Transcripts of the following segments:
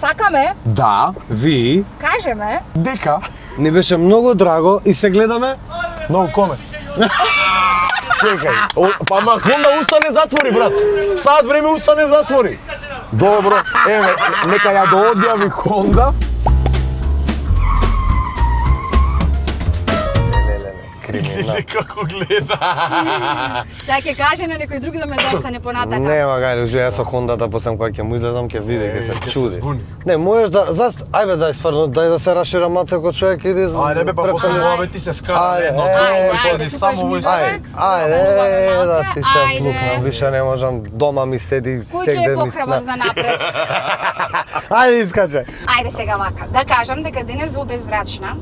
сакаме, Да, ви, кажеме, дека Ни беше многу драго и се гледаме. многу коме. Чекај, па ма Хонда устане затвори, брат. Саат време устане затвори. Добро, еве, нека ја доодјави Хонда. Како гледа. сега ќе каже на некој друг да ме достане понатака. Нема гајде, ужо јас со Хондата после кога ќе му излезам ќе види ќе се ќе се чуди. збуни. Не, можеш да ајде дај стварно, дај да се рашира маца кој човек иди. Ајде бе, па после ова ти се скара Ајде, едно. ајде, Само тука во жмивај. Ајде, да ти се Ајде. плукнам, више не можам, дома ми седи, Куќе сегде е ми похрабар сна. за напред. Ајде искачај. Ајде сега вака, да кажам дека денес во безрачна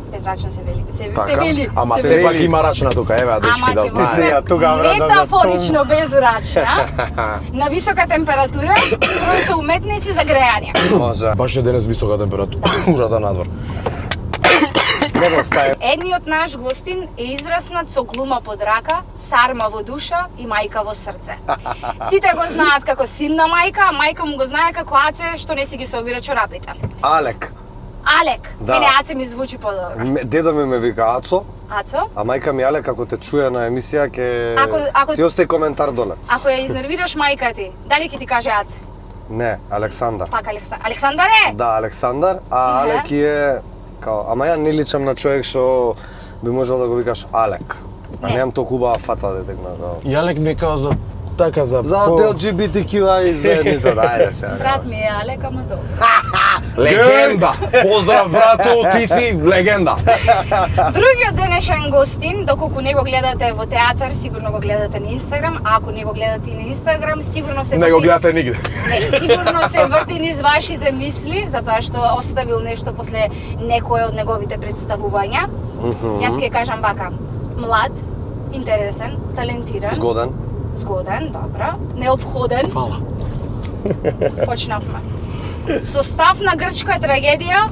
се вели, се вели. Ама се сепак вели. има рачна тука, еве, дечки, Ама да ќе знаеш. стисни ја тука, брат, да метафорично безрачна, на висока температура, тројца уметници за грејање. Може. Баш е денес висока температура надвор. Не го стај. Едниот наш гостин е израснат со глума под рака, сарма во душа и мајка во срце. Сите го знаат како син на мајка, а мајка му го знае како Аце што не си ги собира чорапите. Алек. Алек, Да. мене Аце ми звучи подобро. Дедо ми ме вика Ацо, Ацо, а мајка ми Алек како те чуе на емисија Ако- ти остави коментар доле. ако ја изнервираш мајка ти, дали ќе ти каже Аце? Не, Александар. Пак Александаре! Да, Александар, а Алек е као, ама ја не личам на човек што би можел да го викаш Алек. А Не. немам толку убава фаца детекна. И Алек ми е као за така за За од LGBTQI заедницата, ајде се. Брат ми е Алек, ама добро. легенда. Поздрав брату, ти си легенда. Другиот денешен гостин, доколку не го гледате во театар, сигурно го гледате на Инстаграм, а ако не го гледате и на Инстаграм, сигурно се Не го врти- гледате нигде. Не, сигурно се врти низ вашите мисли, затоа што оставил нешто после некое од неговите представувања. Јас ќе кажам вака, млад, интересен, талентиран, Згоден. добро, неопходен. Фала. Почнавме. Состав на грчка трагедија,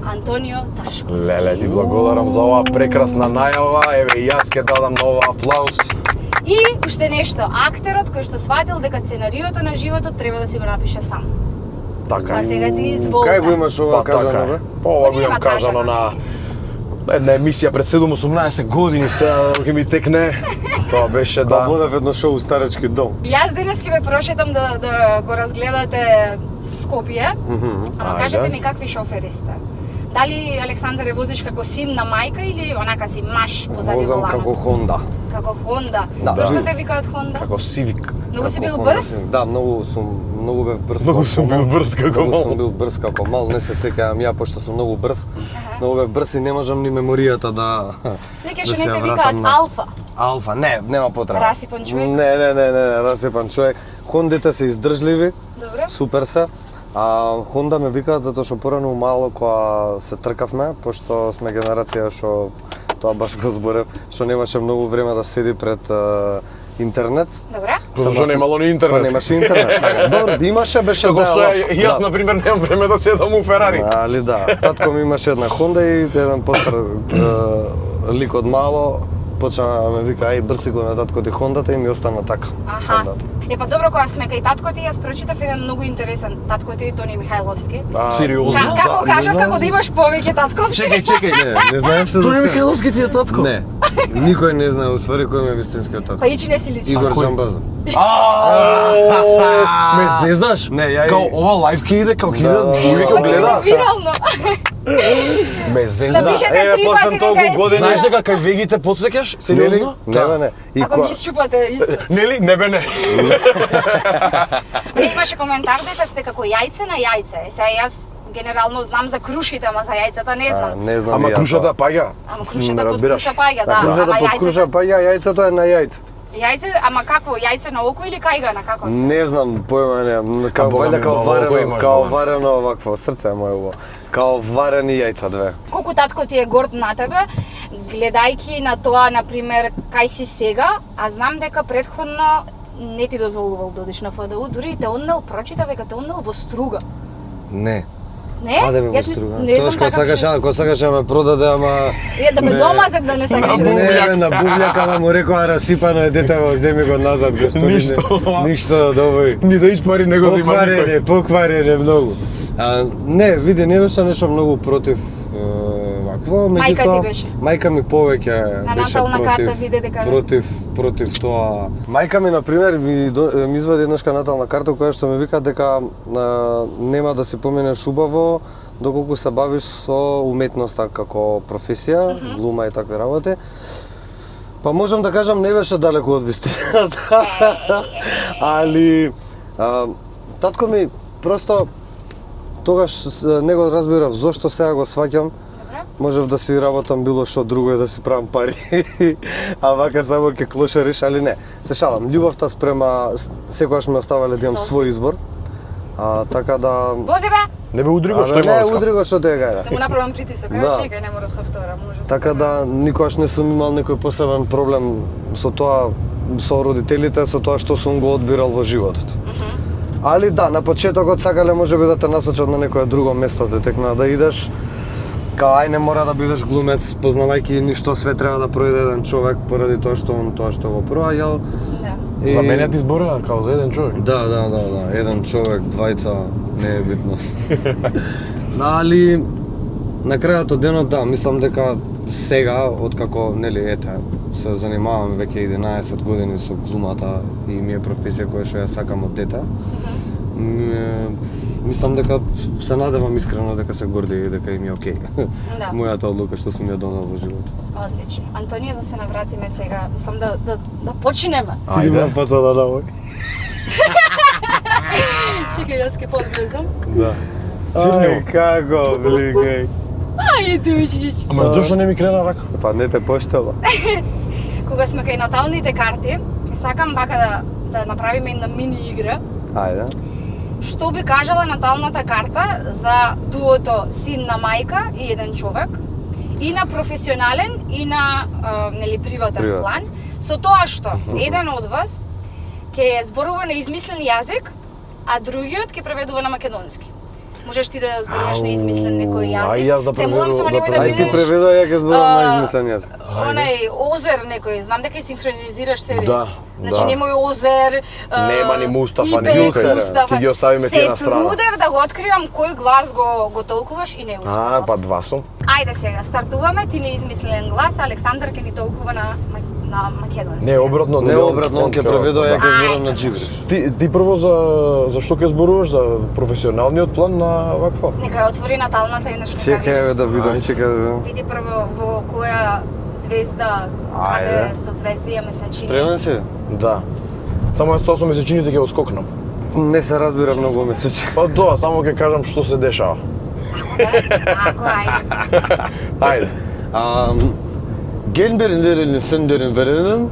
Антонио Ташковски. Леле, ти благодарам за оваа прекрасна најава. Еве и јас ќе дадам на ова аплауз. И уште нешто, актерот кој што сватил дека сценариото на животот треба да си го напише сам. Така. Па сега ти изволта. Кај го имаш ова кажано бе? Ова го Нема имам кажано на една емисија пред 7-18 години, сега ќе ми текне. Тоа беше Да да. водев едно шоу Старечки дом. Јас денес ќе ве прошетам да го разгледате Скопје, ама Ајде. кажете ми какви шофери сте. Дали Александар ја возиш како син на мајка или онака си маш позади Возам воланот? како Хонда. Како Хонда. Да. Зошто те викаат Хонда? Како Сивик. Многу си Како бил Хонда брз? си. Да, многу бев брз. Многу како сум бил мал. брз како Многу мал. сум бил брз како мал, не се сеќавам ја пошто сум многу брз. Многу бев брз и не можам ни меморијата да Свеќе да што се не те ја викаат вратам назад. Алфа. Алфа, не, нема потреба. Расипан човек? Не, расипан човек. Хондите се издржливи, Добро. супер се. А Хонда ме викаат затоа што порано мало кога се тркавме, пошто сме генерација што тоа баш го зборев, што немаше многу време да седи пред интернет. Добро. Зашто немало ни интернет? Па немаше интернет, така. Добро, имаше, беше Како со јас, да. на пример, немам време да седам у Ферари. Али да, татко ми имаше една Хонда и еден постар лик од мало почна да ме вика ај брси го на татко ти Хондата и ми остана така. Аха. Хондата. Е па добро кога сме кај татко ти, јас прочитав еден многу интересен татко ти Тони Михајловски. Сериозно? Како кажав како да имаш повеќе татковци? Чекај, не знаеш се Тони за Михајловски ти е татко? Не. Никој не знае усвари кој ми е вистинскиот татко. Па ичи не си личи. Игор кој? Джамбазов. Ме зезаш? Не, ја и- Као ова лайв ке иде, као ке иде, Да, луѓе Па ке ќе гледа. го вирално. Ме зезаш. Напишете еве, 3 после пати толку дека е години. Знаеш сина. дека кај вегите подсеќаш? Сериозно? Не. И Ако ги искупате исто. Нели? Не бе не. Не имаше коментар дека сте како јајце на јајце. Сега јас генерално знам за крушите, ама за јајцата не знам. Не знам Ама и ја крушата тоа. паѓа. Ама Не крушата под разбираш. круша паѓа, да. Крушата Ама под круша, јајцето, па јајцето е на јајцето. јајце, ама какво, јајце на око или кајга на како сте? Не знам, појма немам. Као Бога вајда ми, као малку варено, имаш, као Бога. варено овакво, срце е моје. Као варени јајца две. Колку татко ти е горд на тебе, гледајќи на тоа, например, кај си сега, а знам дека претходно не ти дозволувал да одиш на ФДУ, дури и те однел, прочита дека те однел во Струга. Не. Не? Аде ме Јас поструга. не Тоа знам што сакаше да ме продаде, ама Да ме домазат да не сакаш. не, на бувљак, ама му рекоа расипано е детево, земи го назад, господине. Ништо од овој. Ни за испари не го зима никој. Покварење многу. Не, види, не беше нешто многу против вакво, Мајка ти меѓутоа беше? мајка ми повеќе На беше натална карта виде дека против тоа. Мајка ми на пример ми извади еднашка натална карта која што ми вика дека нема да си поминеш убаво доколку се бавиш со уметноста како професија, глума и такви работи. Па можам да кажам не беше далеку од вистината. Али татко ми просто тогаш не го разбирав зошто сега го сваќам. Можев да си работам било што друго и да си правам пари, а вака само ќе клошериш, али не. Се шалам, љубовта спрема секогаш ме оставале да имам свој избор. Така да... Вози бе! Не бе удри го што има Не, врска. удри го што те гајда. Да му направам притисок, Да. чекај, не мора со втора, може со Така да никогаш не сум имал некој посебен проблем со тоа, со родителите, со тоа што сум го одбирал во животот. Али да, на почетокот сакале можеби да те насочат на некое друго место, детекна да идеш. Као ај не мора да бидеш глумец, познавајќи ништо све треба да пројде еден човек поради тоа што он тоа што го проаѓал. Да. За мене ти зборува као за еден човек. Да, еден човек, двајца, не е битно. Али на крајот од денот да, мислам дека сега откако нели ете се занимавам веќе 11 години со глумата и ми е професија која што ја сакам од дете. Мислам дека се надевам искрено дека се горди и дека им е окей. Да. Мојата одлука што сум ја донел во животот. Одлично. Антонија, да се навратиме сега. Мислам да почнеме. Ајде. пата да навој. Чекај, јас ќе подвлезам. Да. Цирнио. Како, бликај. Ајде, учич. Ама зошто не ми крена рака? Па не те поштава. Кога сме кај наталните карти, сакам вака да направиме една мини игра. Ајде. Што би кажала наталната карта за дуото син на мајка и еден човек, и на професионален и на нели приватен план, со тоа што еден од вас ќе зборува на измислен јазик, а другиот ќе преведува на македонски. Можеш ти да зборуваш на измислен некој јазик. Ај, јас да Те молам само преведувам, немој Ај ти бидеш, преведувај, ја ќе зборувам на измислен јазик. Онај озер некој, знам дека и синхронизираш серија. Да, Значи да. немој озер, Нема ни Мустафа, ни Ибе, Ѓусер. Мустафа. Ќе ги оставиме тие на страна. Се трудев да го откривам кој глас го толкуваш и не успеав. Па два сум. Ајде сега, стартуваме, ти не измислен глас, Александар ќе ни толкува на македонски. Не, обратно. Не обратно, он ќе преведува, ја ќе Ајде. зборувам на джибриш. Ти прво за што ќе зборуваш, за професионалниот план на вакво? Нека ја отвори наталната и нешто. Чекај да видам, чекај да видам. Види прво во која звезда, каде со звездија месечини. Спремен си? Да. Само јас тоа со месечините ќе го скокнам. Не се разбира многу месечи. Па тоа, само ќе кажам што се дешава. Ако, ајде. Ајде. Генберин сендерин веренен,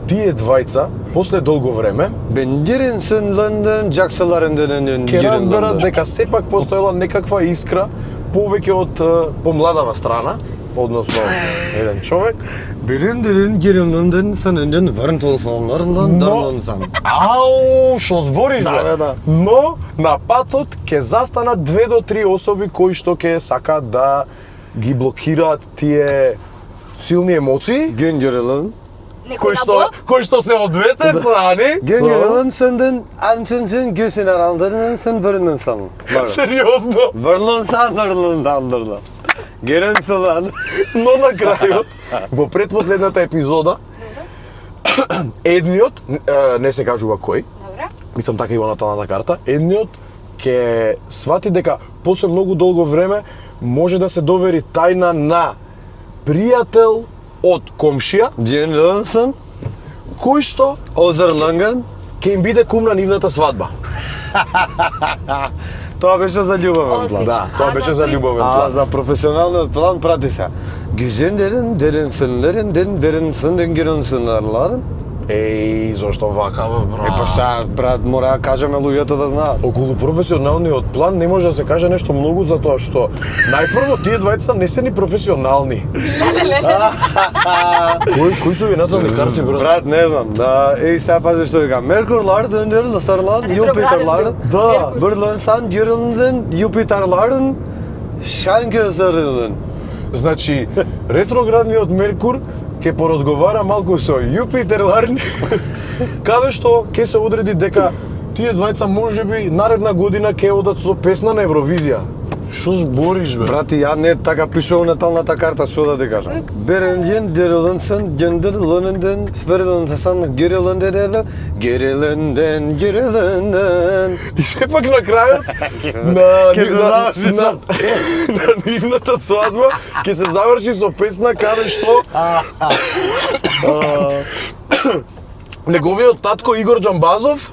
Тие двајца, после долго време, бендерин сен ланден, джакселаренден ќе разберат дека сепак постоела некаква искра повеќе од помладава страна, односно еден човек. Берендерин геренден сененден варнтон дарнон. Ау, што збориш Да, бе? бе, да. Но на патот ќе застанат 2 до 3 особи кои што ќе сакаат да ги блокираат тие силни емоции, Генджерелен. Некој на кои што се од двете страни. Генджерелен сенден ансенсен гюсенаранден сен вернен сам. Сериозно. Врлон сан врлон дандерна. Герен селан. Но на крајот, во предпоследната епизода, едниот, не се кажува кој, Добре. мислам така и во наталната карта, едниот ќе свати дека после многу долго време може да се довери тајна на пријател од комшија, Генджерелен кој што Озерланген. ќе им биде кум на нивната свадба. Тоа беше за љубовен план. Одлично. Да, тоа А беше за за при- љубовен А план. за професионалниот план прати се. Гизендерен, дерен сенлерен, ден верен сенден герен сенларларен. Еј, зошто вака, бе, брат? Па сега, брат, мора да кажеме луѓето да знаат. Околу професионалниот план не може да се каже нешто многу затоа што најпрво тие двајца не се ни професионални. Кои су ви натални карти, брат? Брат, не знам, да, сега пази што вика. Меркур Ларден, Старлан, Јупитер Ларден, Да. Берлен Сан, Јурленден, Јупитер Ларден, Шангезерлен. Значи, ретроградниот Меркур ќе поразговара малку со Јупитер Ларн, каде што ќе се одреди дека тие двајца можеби наредна година ќе одат со песна на Евровизија. Што збориш, бе? Брати, ја не така пишува наталната карта, што да ти кажам. Беренден, Дерленден, Ѓендер, Ленден, Ферденсан, Гереленден, Гереленден. И сепак на крајот Ќе се заврши со на нивната свадба ќе се заврши со песна каде што неговиот татко Игор Џамбазов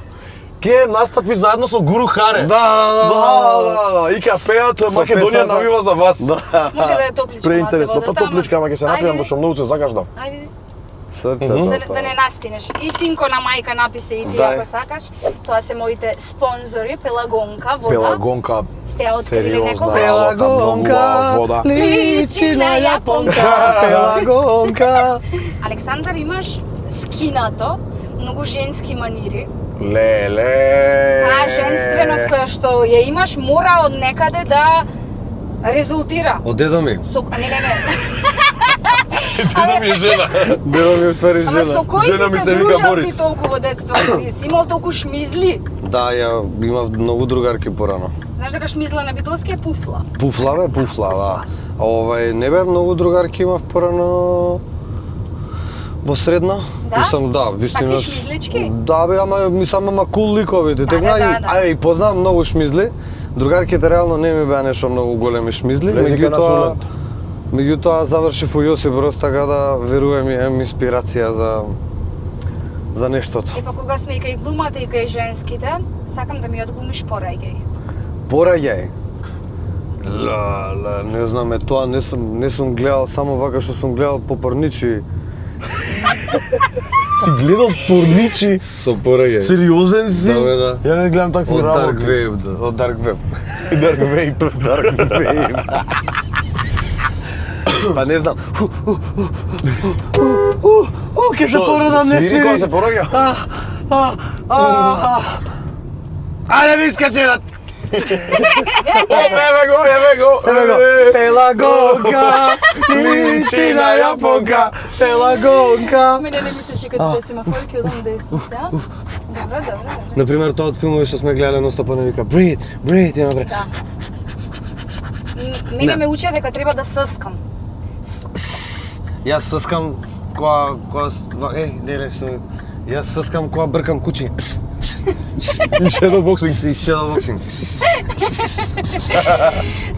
ќе настапи заедно со Гуру Харе. Да, и ќе пеат Македонија навива за вас. Може да е топличка. Преинтересно, па топличка, ама ќе се напијам, Ајде. пошто многу се загаждав. Ајде. Срцето. Да не настинеш. И синко на мајка написе и ти Дај. ако сакаш. Тоа се моите спонзори, Пелагонка, вода. Пелагонка, Сте ја открили некогаш? сериозна Пелагонка, работа, многу вода. личи на јапонка. Пелагонка. Александар, имаш скинато, многу женски манири. Леле. Таа женственост која што ја имаш мора од некаде да резултира. Од дедо ми. Не. Дедо ми е жена. Дедо ми усвари Ама жена. со кој Жена ми си се се вика дружал Борис. ти толку во детството? Ти си имал толку шмизли? Да, ја имав многу другарки порано. Знаеш дека шмизла на Битолски е пуфла. Пуфла бе, пуфла, да. Не бе многу другарки имав порано во средно. Да? Мислам, да, вистина. Такви шмизлички? Да бе, ама мислам, ама кул ликовите. Да, Тегна, да, да. ај, познавам многу шмизли. Другарките реално не ми беа нешто многу големи шмизли, Влезика на сулет. меѓутоа завршив у Јосип Broz, така да верувам имам инспирација за нештото. Епа кога сме и кај глумата и кај женските, сакам да ми одглумиш пораѓај. Пораѓај. Не знам, тоа не сум гледал, само вака што сум гледал по порничи. Си гледал порничи? Со пораѓај. Сериозен си? Да, бе, да. Ја не гледам такви Од Dark работи. Web, да, од Dark Web. Dark Vape. Dark Web. Па не знам. Ке се порадам, не свири кога свири. се пораѓа? Ајде ми искаченат. Еве го. Пелагонка, личи на јапонка. Пелагонка. Мене не ми се чека да семафорки одам десно сега. Добро. Например, тоа од филмови што сме гледале ностапа не вика breathe, и напред. Да. Мене ме учеа дека треба да съскам. Јас съскам кога не што. Јас съскам кога бркам кучиња. И shadowboxing. И shadowboxing.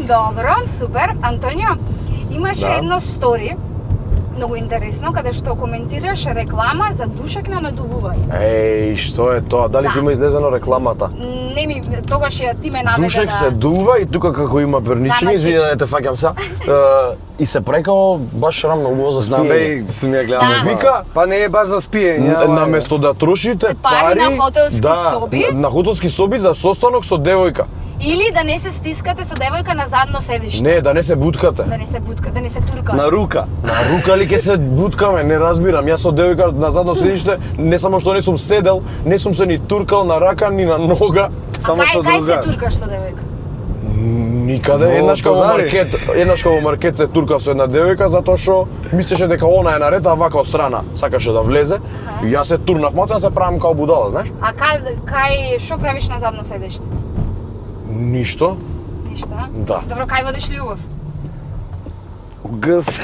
Добро, супер. Антонио, имаше Да. едно стори, многу интересно, каде што коментираш реклама за душек на надувување. Еј, што е тоа? Дали ти има излезено рекламата? Не ми, тогаш ја ти ме наведе Душек се да... дува и тука како има перничини, Значи- извини да не те фаќам са, и се прекао баш рамно убаво за Знам спиење. бе, сум ја гледал. Да. Вика, Па не е баш за спиење. наместо да трошите Пари на хотелски соби. на хотелски соби за состанок со девојка. Или да не се стискате со девојка на задно седиште. Не, да не се буткате. Да не се бутка, да не се турка. На рука. На рука ли ќе се буткаме, не разбирам. Јас со девојка на задно седиште, не само што не сум седел, не сум се ни туркал на рака, ни на нога. Само со Кај се друга. туркаш со девојка? Никаде. Во Еднаш во пазари. маркет се туркав со една девојка затоа што мислеше дека она е наред, а вака од страна сакаше да влезе. И јас се турнав маца, се правам као будала, знаеш? А кај што правиш на задно седиште? Ништо. Ништа? Да. Добро, кај водиш љубов? Гс.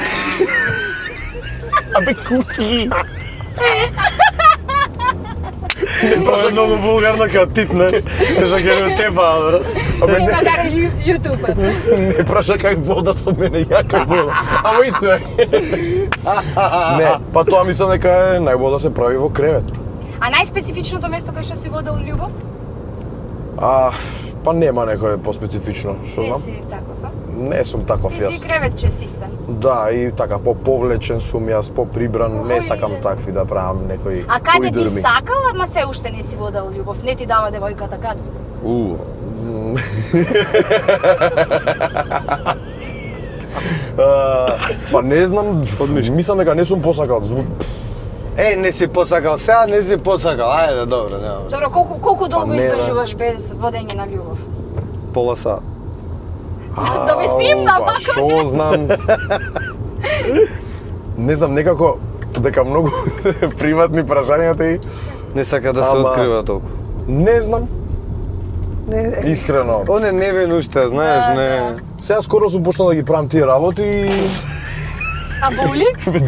Абе кути. Тоа е многу вулгарно као тип, не? Што ќе не тепа, брат. Не макар јутубер. Не праша кај водат со мене, јака вода. Ама исто е. Не, па тоа мислам дека е најбоље да се прави во кревет. А најспецифичното место кај што си водел љубов? Па нема некое поспецифично, што Не знам. си таков, а? не сум таков Ти јас. си креветче систем. Да, и така повлечен сум јас, поприбран, не сакам такви да правам некои А каде ти уйдурми. сакал, ама се уште не си водел љубов? Не ти дава девојката каде? Па не знам, мислам дека не сум посакал. Не си посакал сега, не си посакал. Ајде, добро, нема. Добро, колку долго не, да. издржуваш без водење на љубов? Пола сат. Да ме симна, Па мако. шо знам. Не знам, некако дека многу приватни прашањата и Не сака да се Ама- открива толку. не знам, Не, искрено. оне не вен уште, знаеш, Да, не. Сега скоро сум почнал да ги правам тие работи и А боли?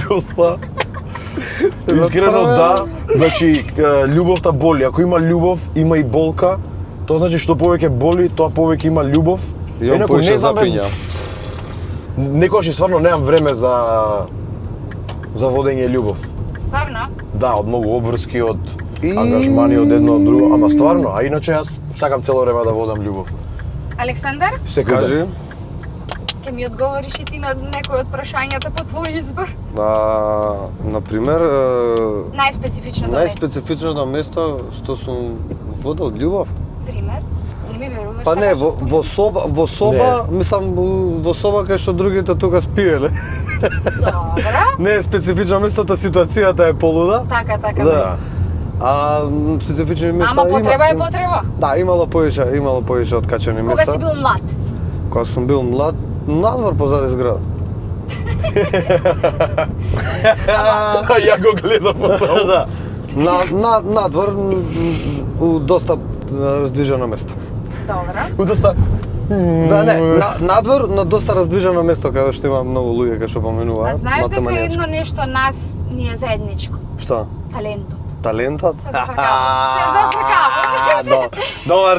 доста. Искрено да, значи љубовта боли. Ако има љубов, има и болка. Тоа значи што повеќе боли, тоа повеќе има љубов. И он Инаку, повеќе не знам, запиња. Некогаш и стварно немам време за водење љубов. Стварно? Да, од многу обврски, од ангажмани, од едно од друго, ама стварно, а иначе јас сакам цело време да водам љубов. Александар, Секој Кажи, ден. ќе ми одговориш и ти на некој од прашањата по твој избор? на пример, Најспецифичното место. најспецифичното место што сум водел љубов. Пример? Не ми веруваш? Па не, така во соба, мислам во соба кај што другите тука спиеле. Добра. Не е специфично местото, ситуацијата е полуда. Така. Да. А специфични места Ама потреба е потреба. Да, имало повеќе откачени Кога места. си бил млад? Кога сум бил млад, надвор позади зграда. Ја го гледам од тоа. Да. Надвор у доста раздвижено место. Добра. Доста. Да, не, надвор на доста раздвижено место каде што има многу луѓе кај што А поминуваат. знаеш дека мацаманијачки. едно нешто нас ни е заедничко? Што? Талентот. Талентот? Се зафркавам. Добар.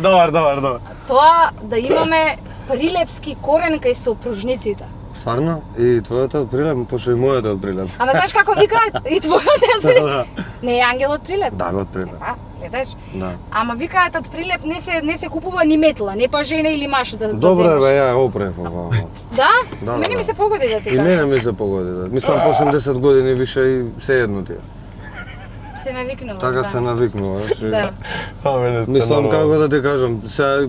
Тоа да имаме прилепски корен кај сопружниците. Стварно? И твојот е од Прилеп, пошто и мојот е од Прилеп. Ама знаеш како викаат? И твојот е од Прилеп. Не е ангел од Прилеп. Да, од Прилеп. Па, гледаш? Да. Ама викаат од Прилеп не се купува ни метла, не па жена или маж да Добро земеш. бе, ја опрев ова. Да? Да, Мене да. ми се погоди да ти И кажам. мене ми се погоди, да. Мислам по 80 години више и се едно тие. Се навикнуваш. Така да. се навикнуваш. и- Да. Мислам како да ти кажам, сега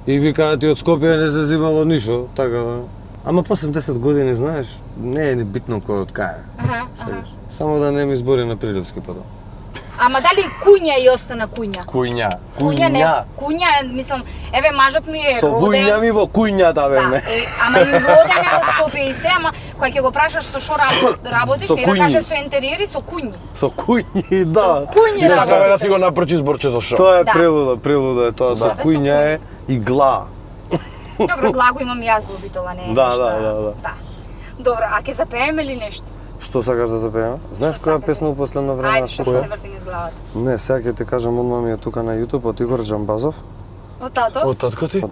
и викаат и од Скопје не се зимало ништо, така да. Ама по 80 години, знаеш, не е ни битно кој од кај. Аха. Само да не ми збори на прилепски потоа. Ама дали куња и остана куња? Куња. Куња, мислам, еве мажот ми е Со роден. вуња ми во куњата бе. Да, ама и роден е во Скопје и се, ама кога ќе го прашаш со што работиш, Со не да куњи. каже со интериери, со куњи. Со куњи, да. Куњи Не сакаме работите. да си го напрчи зборчето шо. Тоа е Да. прилуда е тоа. Со Да. куња е игла. Добро, глаго имам јас во битола, не е Да, нешто. да. Добро, а ќе запееме ли нешто? Што сакаш да запееме? Знаеш Што која сакате? песна у последно време Ајде, на што слушам? се врти низ главата. Не, сега ќе ти кажам, одма ми е тука на YouTube од Игор Џамбазов. Од тато? Од татко ти?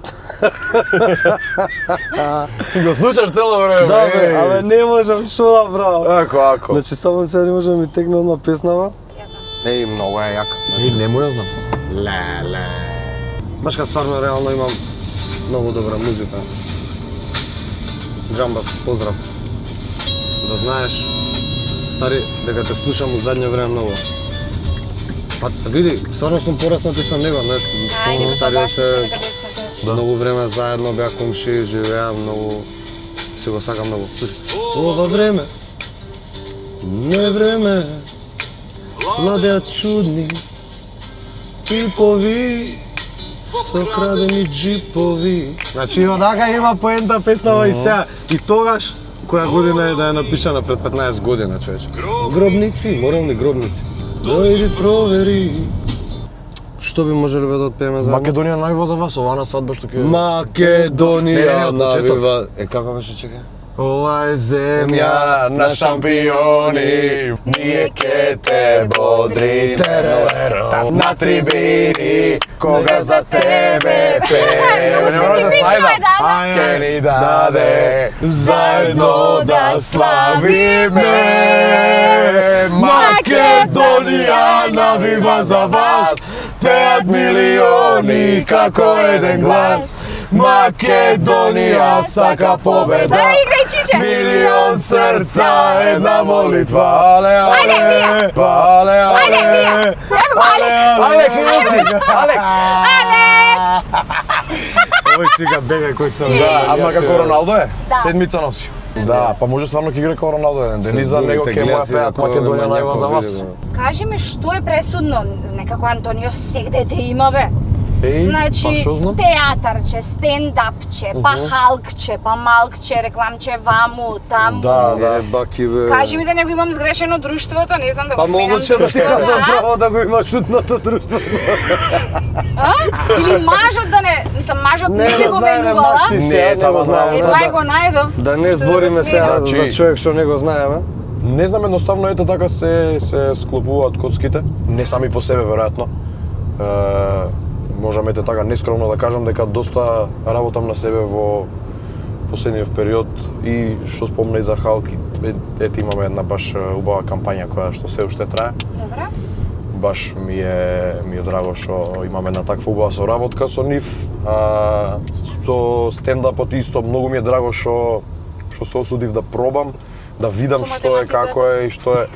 Си го слушаш цело време. Да бе, абе не можам што да правам. Ако. Значи само сега не може да ми текне одма песнава. Јас знам. Еј, многу е јака. Не му ја знам. Леле. Баш кај стварно реално имам многу добра музика. Џамбас, поздрав. Да знаеш, стари, дека те слушам у задње време многу. Па види, стварно сум пораснат и со него, знаеш, Ајде, стариот баш се дека песната. многу време заедно беа комши, живеа многу, си го сакам многу. Слушай, ова време не е време, младеат чудни, типови, со крадени джипови. Значи, одака има поента песнава и сега. И тогаш, која година е да ја напишана пред 15 година, човече. Гробници, морални гробници. Дојди провери. Што би можеле бе да отпееме заедно? Македонија најва за вас, ова на свадба што ќе... Македонија од почеток. навива. Како беше, чекај? Ова е земја на шампиони, ние ке те бодриме на трибини, кога за тебе пеем. Много специфично е, да. Ке ни даде заедно да славиме. Македонија навива за вас, пеат милиони како еден глас. Македонија сака победа. Да, играј, Чиче! Милион срца, една молитва. Але, Ајде, але, вие. але, Ајде, вие! але. Ево го, Але! Але, кај си? Але. Овој сега бега кој сам. Да, ама како Роналдо е? Да. Седмица носи. Да, па може стварно ќе игра како Роналдо еден ден. И за него Зубите, ќе гледа му си пеат како Македонија Немања најва за вас. поведе, Кажи ми што е пресудно, некако Антонио сегде те има бе. Еј, Значи, па шо знам? театарче, стендапче, па халкче, па малкче, рекламче ваму, таму. Да, Е, баки бе. Кажи ми да не го имам сгрешено друштвото, не знам да го Па сменам могуче да ти друштвото, кажам а? право да го има шутното друштво. А? Или мажот да не, мислам мажот Не не го го знаеме менувала. машти Не, се, тама го знаеме. Е, да, тоа да. го најдов. Да не што збориме го сега сменам. за Значи- човек што не го знаеме. Не знам, едноставно ете така се склопуваат коцките, не сами по себе веројатно. Можам ете така нескромно да кажам дека доста работам на себе во последниот период и што спомна и за Халки. Ете имаме една баш убава кампања која што се уште трае. Добра. Баш ми е драго што имаме една таква убава соработка со нив. Со стендапот исто многу ми е драго што се осудив да пробам, да видам Со што е, математиката? како е и што е.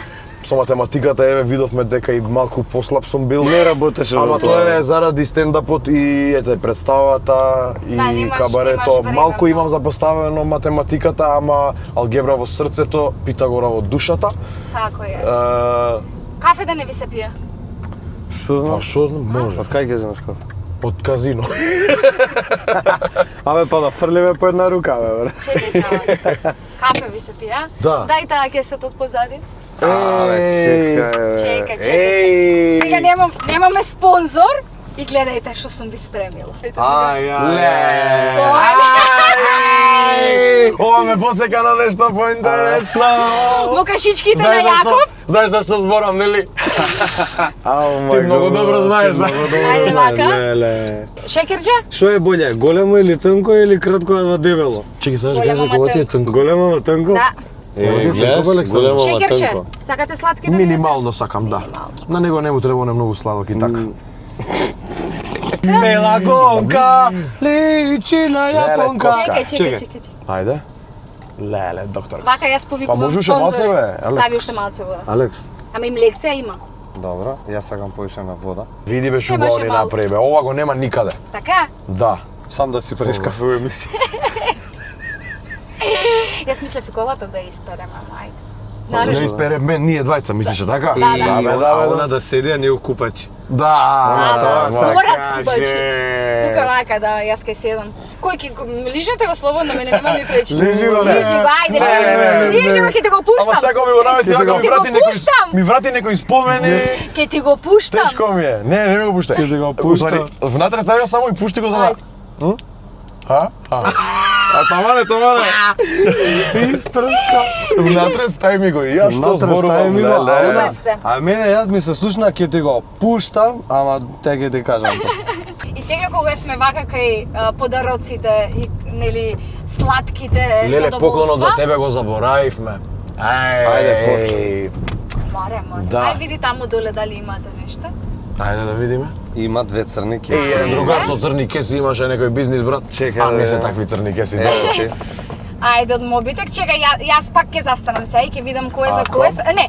Со математиката еве видовме дека и малку послаб сум бил. Не работеше Ама во тоа е заради стендапот и ете представата и Да, немаш кабарето. време Малку имам многу. запоставено математиката, ама алгебра во срцето, Питагора во душата. Тако е. Е, Кафе да не ви се пие. Што Па знам? што знам, може. Од кај ќе земеш кафе? Од казино. Абе па да фрлиме по една рука, бе. Чекај само. Кафе ви се пие, а? Да. Дај таа кесет од позади. Чекај, чекај. Сега немаме спонзор и гледајте што сум ви спремила. Ова ме подсека на нешто поинтересно. Во кашичките на Јаков. Знаеш зашто зборам, нели? Ау, Ти многу добро знаеш, да? Ајде вака. Леле. Шекерџе? Што е боле, големо или тонко или кратко ама дебело? Чеки, сега Големо кажа кога ти е тънко. тънко. Големо ама тонко? Да. гледаш, големо ама Шекерче. тонко. Сакате сладки да Минимално сакам, да. Минимално. На него не му треба не многу сладок и така. Пелагонка, личи на јапонка. коска. Чекај. Ајде. Леле, доктор. Вака јас Па повикувам може уште малце, спонзори. бе, Алекс. Стави уште малце вода. Алекс, Ама им лекција има. добро, јас сакам повишена вода. Види бе Немаше шубаво ни малку. направи, бе. Ова го нема никаде. Така? Да. Сам да си преш кафе во емисија. Јас мислев и колата да ја исперем, ама ајде. Не Нали? испере мен, ние двајца, мислиш така? Да, да. бе, А она да седи, а не укупачи. Да, Да, да, Мора сакаше. кубачи. Тука вака, да, јас кај седам. Кој ќе лижете го слободно, мене нема ми пречи. Лижи го, не. Лижи го, ајде. Не. Лижи го, ќе ти го Ама пуштам. сега ми го намеси, Ќе ти вака го ми врати некој, пуштам. ми врати некој спомени. Ќе ти го пуштам. Тешко ми е. Не ми го пуштай. Ќе ти го пуштам. Уствари, внатре стави само и пушти го за Ајде. А тамане. Испрска. Внатре стави ми го и јас што Внатре зборувам. стави ми го, леле. а Супер сте. А мене јас ми се слушна, ќе ти го пуштам, ама те ќе ти кажам после. И сега кога сме вака кај подароците и нели сладките Леле, поклонот за задоволства. тебе го заборавивме. Ајде, после. Море. Да. Ај види таму доле дали имате нешто. Ајде да видиме. Има две црни Е, кеси. еден другар со црни кеси имаше некој бизнис брат. Чекај А да не се видам. такви црни кеси. Ево ти. Ајде од мобитек, чекај, јас пак ќе застанам сега и ќе видам кој е за Ако? кој. Не.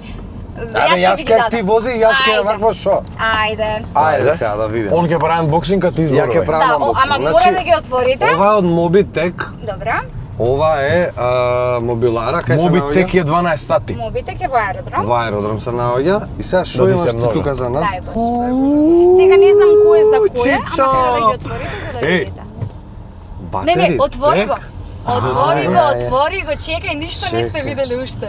Абе, јас ќе кај ти вози, јас кај Ајде. вакво шо. Ајде. Ајде сега да видим. Он ќе прави анбоксинг, а ти Ја ќе изборувај. правам Да, unboxing. ама мора да ги отворите. Ова е од Mobitech. Добра. Ова е мобилара, кај се Мобитек наоѓа. е 12 сати. Мобитек е во аеродром. Во аеродром се наоѓа. И сега што Да ти имаш се ти множа. тука за нас? Дај, Боже. Сега не знам кој е за кој, Чичо! ама треба да ги отворите за да Еј. видите. Батери. Не, отвори го. тек? Отвори го, Ај, ај. отвори го, чекај, ништо не сте Чекај. видели уште.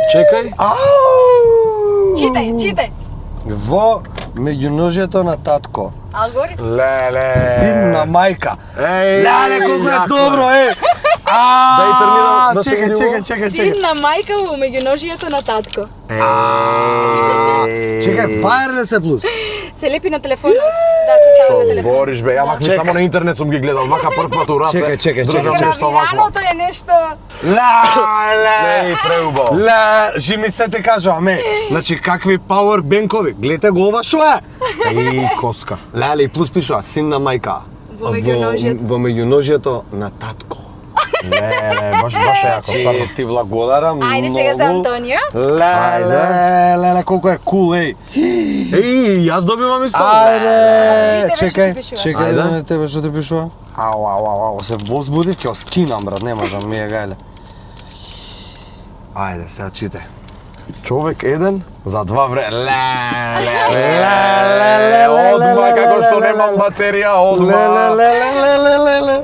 Чекај. Ау! Читај. Во меѓуножјето на татко. Алгоритм. Леле. Син на мајка. Еј, Леле, колку е јако. добро, е! Да и терминал, да се Чекај, види чекај, чекај, Син чекај. на мајка во меѓуножието на татко. Чекај, wireless е плюс. Се лепи на телефонот. Да, се става на Шо телефон. збориш бе, ја вака Чекај. само на интернет сум ги гледал, вака прв пат у раце. Чекај, држам чекај. нешто вакво. Гравијаното е нешто... Леле! Еј, преубаво. Ле, жи ми се те кажувам, значи какви power банкови, гледате го ова шо е? Еј, коска. Леле, и плюс пишува, син на мајка. во меѓуножјето. Во меѓуножјето на татко. Не, баш е јако, стварно. Ти благодарам многу. Ајде сега за Антонио. Леле, колку е кул, еј. Еј, јас добивам исто. Ајде, Тебе што чекај, ти пишува? чекај Ајде. да ме тебе што ти пишува. Ау, се возбудив, ќе скинам брат, не можам, ми е гајле. Ајде, сега чите. Човек еден за два одма, како што немам батерија, одма.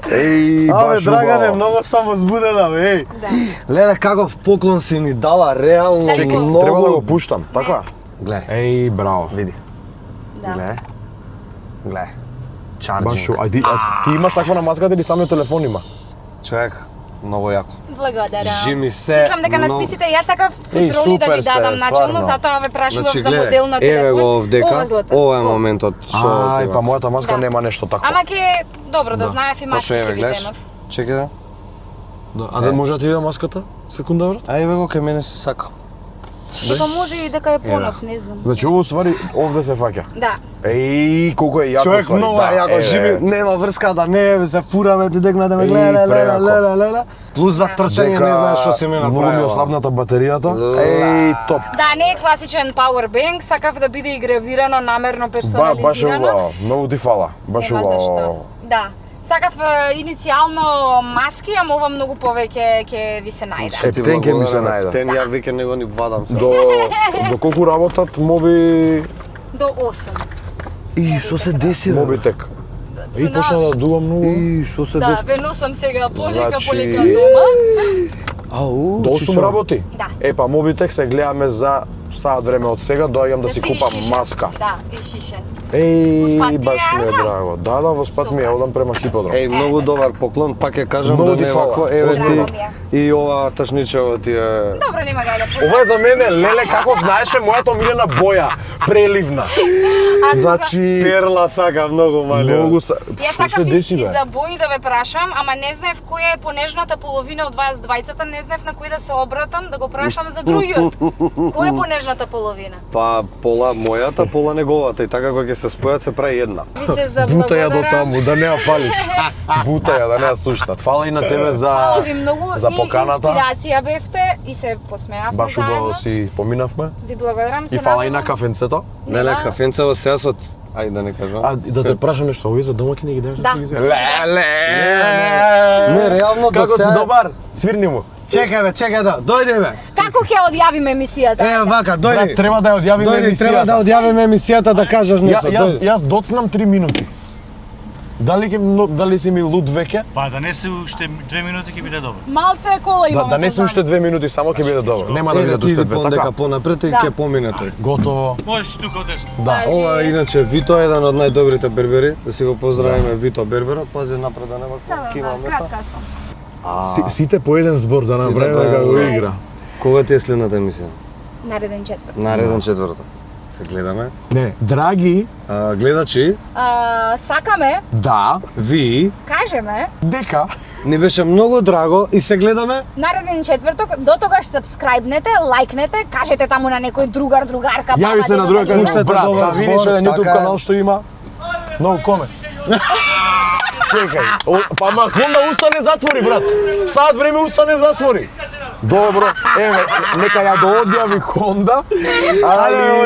Еј, Абе, баш Драгане, убаво. многу сам возбудена, бе, еј. Да. Леле, каков поклон си ни дала, реално, Дали го- многу. Треба да го пуштам. Така? Гле, Еј, браво. види. Да. Гле. Баш, Чарджинг. ти имаш таква на маската или самиот телефон има? Човек, многу јако. Благодарам. Жими се. Мислам дека многу. надписите јас сакав Еј, футроли да ви супер се, дадам начално, стварно. затоа ве прашував Значи, за модел на телефон. еве го овдека, Ова злата. ова е моментот што Ај, ти па мојата маска Да. нема нешто такво. Ама ке добро да знаев и Па што маски еве ќе ви гледаш? земав. Чекај да. Да, а да може да ти видам маската? Секунда, брат. А еве го кај мене се сака. Па може и дека е понов, не знам. Значи, ово свари овде се фаќа. Да. Еј, колку е јако Човек свари. многу да, е јако, еве. живи, нема врска да не се фураме, ти декна да ме Еј, гледа, прејако. леле. Плюс за трчање не знаеш што си ми направила. Многу ми ослабната батеријата. Еј, топ. Да, не е класичен powerbank, сакав да биде и гравирано, намерно Баш е персонализирано. убаво. Многу ти фала. Баш Нема зашто. убаво. Да. Сакав иницијално маски, ама ова многу повеќе ќе ви се најде. Ептен ќе ми се најде. Ептен ја вике него ни вадам се. До колку работат моби До 8. И што се деси? мобитек? И почна да дува многу. И што се Да, деси? ве носам сега полека Значи- полека дома. Ау, До 8 работи? Да. Е, па мобитек се гледаме за саат време од сега, доаѓам да си си купам ишишен. маска. Да, и шишен. Еј, Спат ти баш ми е е, драго. Да, во спат ми е, Супер. одам према хиподром. Еј, многу добар поклон, пак ќе кажам Многу да ти не фала. вакво, еве Драго ми ти и ова ташничево ти е. Добро, нема гајле. Ова е за мене, леле, како знаеше мојата омилена боја, преливна. Значи, Перла сака многу мали. многу се Ја што се сакав деси и бе? за бои да ве прашам, ама не знаев која е понежната половина од вас двајцата, не знаев на кој да се обратам, да го прашам за другиот. Која е понежната половина? Па пола мојата, пола неговата и така кога ќе се спојат се прави една. Ви се Бута ја до заблагодарам. таму, да не ја фалиш. Бута ја, да не ја слушнат. Фала и на тебе Фала ви многу за и поканата. инспирација бевте и се посмеавме Баш убаво заедно. си поминавме. Ви благодарам се. И фала и на надевам- кафенцето. Неле, кафенцево сега со... Ајде да не кажам. А и да те прашам нешто, овие за домаќини ги дадеш Да. си ги земеш? Леле! Не, реално до Како си сега... добар? Свирни му. Чекај бе, чекај да, дојди бе. Како ќе одјавиме емисијата? Е, вака, Брат, дојди. треба да ја одјавиме Дојди, треба емисијата. да одјавиме емисијата да кажеш нешто. дојди. Јас доцнам 3 минути. Дали си ми луд веќе? Па да не се уште 2 минути ќе биде добро. Малце кола имам. Да не се уште 2 минути, само ќе биде добро. Нема да Еве биде ти уште иди 2, дека така? понапред и Да. ќе помине тој. Готово. Можеш тука од десно. Да. Ова е иначе Вито, еден од најдобрите бербери, да си го поздравиме Вито Берберот, пази напред да нема кима места. Кратка сум. Сите по еден збор да направиме по еден како збор. игра. Кога ти е следната емисија? Нареден четврт. Нареден четврто. Се гледаме. Не, драги, Гледачи, Сакаме, да, ви, кажеме, дека ни беше многу драго и се гледаме. нареден четврток, до тогаш сабскрајбнете, лајкнете, кажете таму на некој другар, другарка, јави се на друга дедо, канал, Пуштете брат, добар да видиш збор, еден YouTube така е. канал што има. Многу коме. Чекај, па ма Хонда устане затвори, брат. Саат време устане затвори. Добро, еве, нека ја доодјави Хонда.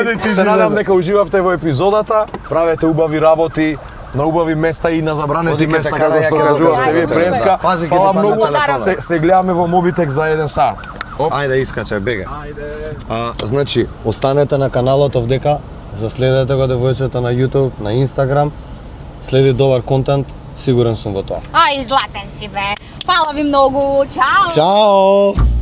оди ти се си, надам бе. дека уживавте во епизодата, правете убави работи, на убави места и на забранети Оди ке места, те како кара, што ја ќе кажувавте докажам. вие Преска. Пази, ке Фала ти падне многу, телефонот. се гледаме во Мобитек за 1 саат. Ајде искачај, бега. Значи, останете на каналот овдека, заследете го девојчето на YouTube, на Instagram, следи добар контент, сигурен сум во тоа. Ај, златен си бе. Фала ви многу. Чао. Чао!